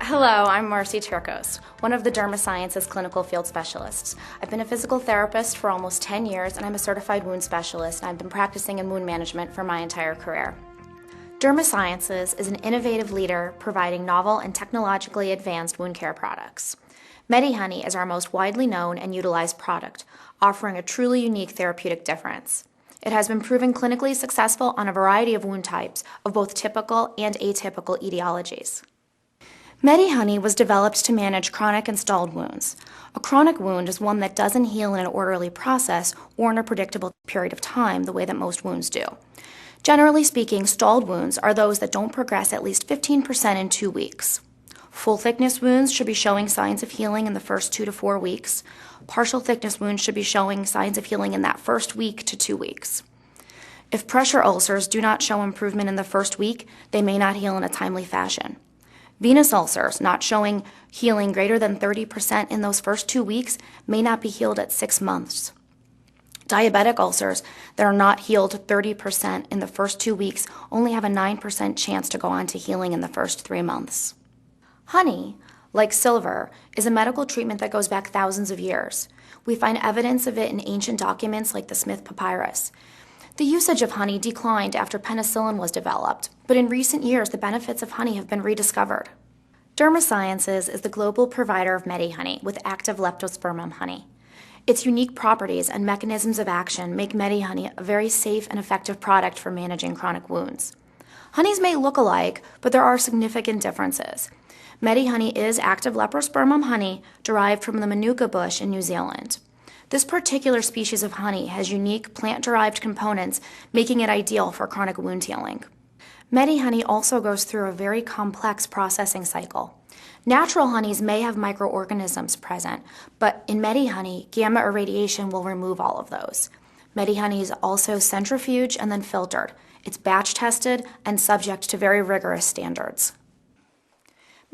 Hello, I'm Marcy Turcos, one of the Derma Sciences clinical field specialists. I've been a physical therapist for almost 10 years, and I'm a certified wound specialist, and I've been practicing in wound management for my entire career. Derma Sciences is an innovative leader providing novel and technologically advanced wound care products. Medihoney is our most widely known and utilized product, offering a truly unique therapeutic difference. It has been proven clinically successful on a variety of wound types of both typical and atypical etiologies. Medihoney was developed to manage chronic and stalled wounds. A chronic wound is one that doesn't heal in an orderly process or in a predictable period of time the way that most wounds do. Generally speaking, stalled wounds are those that don't progress at least 15% in 2 weeks. Full thickness wounds should be showing signs of healing in the first 2 to 4 weeks. Partial thickness wounds should be showing signs of healing in that first week to 2 weeks. If pressure ulcers do not show improvement in the first week, they may not heal in a timely fashion. Venous ulcers not showing healing greater than 30% in those first 2 weeks may not be healed at 6 months. Diabetic ulcers that are not healed 30% in the first 2 weeks only have a 9% chance to go on to healing in the first 3 months. Honey, like silver, is a medical treatment that goes back thousands of years. We find evidence of it in ancient documents like the Smith Papyrus. The usage of honey declined after penicillin was developed, but in recent years the benefits of honey have been rediscovered. Derma Sciences is the global provider of Medihoney with active leptospermum honey. Its unique properties and mechanisms of action make Medihoney a very safe and effective product for managing chronic wounds. Honeys may look alike, but there are significant differences. Medihoney is active leprospermum honey derived from the manuka bush in New Zealand. This particular species of honey has unique plant-derived components, making it ideal for chronic wound healing. Medihoney also goes through a very complex processing cycle. Natural honeys may have microorganisms present, but in Medihoney, gamma irradiation will remove all of those. Medihoney is also centrifuged and then filtered. It's batch tested and subject to very rigorous standards.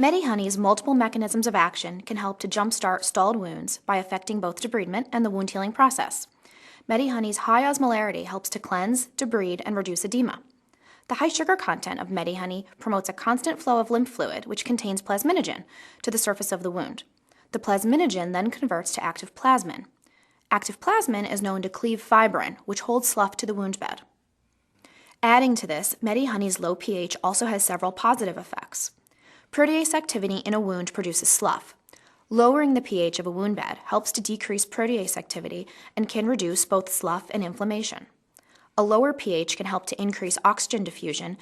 Medihoney's multiple mechanisms of action can help to jumpstart stalled wounds by affecting both debridement and the wound healing process. Medihoney's high osmolarity helps to cleanse, debride, and reduce edema. The high sugar content of Medihoney promotes a constant flow of lymph fluid, which contains plasminogen, to the surface of the wound. The plasminogen then converts to active plasmin. Active plasmin is known to cleave fibrin, which holds slough to the wound bed. Adding to this, Medihoney's low pH also has several positive effects. Protease activity in a wound produces slough. Lowering the pH of a wound bed helps to decrease protease activity and can reduce both slough and inflammation. A lower pH can help to increase oxygen diffusion.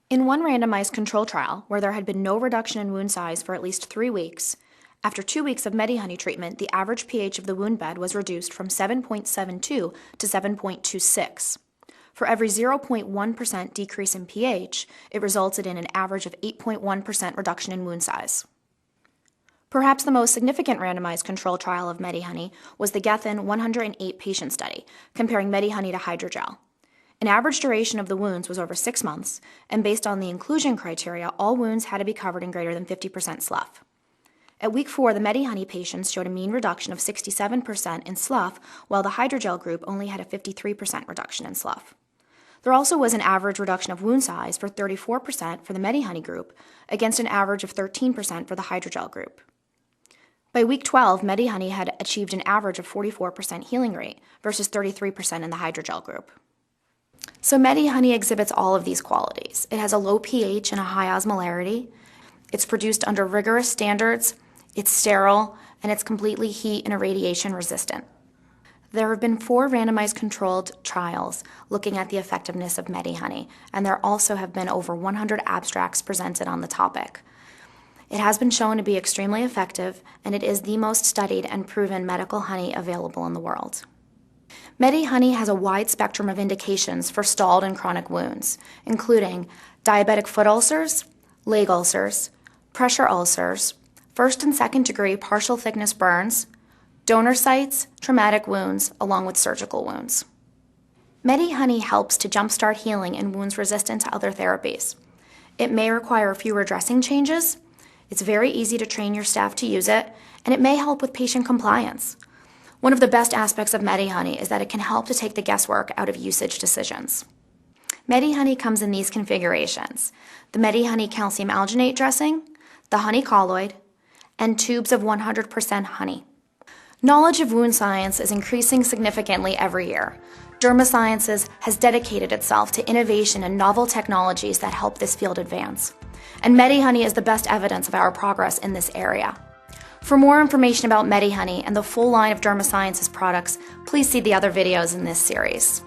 In one randomized control trial, where there had been no reduction in wound size for at least 3 weeks, after 2 weeks of Medihoney treatment, the average pH of the wound bed was reduced from 7.72 to 7.26. For every 0.1% decrease in pH, it resulted in an average of 8.1% reduction in wound size. Perhaps the most significant randomized control trial of Medihoney was the Gethin 108 patient study, comparing Medihoney to hydrogel. An average duration of the wounds was over 6 months, and based on the inclusion criteria, all wounds had to be covered in greater than 50% slough. At week 4, the Medihoney patients showed a mean reduction of 67% in slough, while the hydrogel group only had a 53% reduction in slough. There also was an average reduction of wound size for 34% for the Medihoney group, against an average of 13% for the hydrogel group. By week 12, Medihoney had achieved an average of 44% healing rate versus 33% in the hydrogel group. So Medihoney exhibits all of these qualities. It has a low pH and a high osmolarity. It's produced under rigorous standards, it's sterile, and it's completely heat and irradiation resistant. There have been 4 randomized controlled trials looking at the effectiveness of Medihoney, and there also have been over 100 abstracts presented on the topic. It has been shown to be extremely effective, and it is the most studied and proven medical honey available in the world. Medihoney has a wide spectrum of indications for stalled and chronic wounds, including diabetic foot ulcers, leg ulcers, pressure ulcers, first and second degree partial thickness burns, donor sites, traumatic wounds, along with surgical wounds. Medihoney helps to jumpstart healing in wounds resistant to other therapies. It may require fewer dressing changes, it's very easy to train your staff to use it, and it may help with patient compliance. One of the best aspects of Medihoney is that it can help to take the guesswork out of usage decisions. Medihoney comes in these configurations: the Medihoney calcium alginate dressing, the honey colloid, and tubes of 100% honey. Knowledge of wound science is increasing significantly every year. Dermasciences has dedicated itself to innovation and novel technologies that help this field advance. And Medihoney is the best evidence of our progress in this area. For more information about Medihoney and the full line of Dermasciences products, please see the other videos in this series.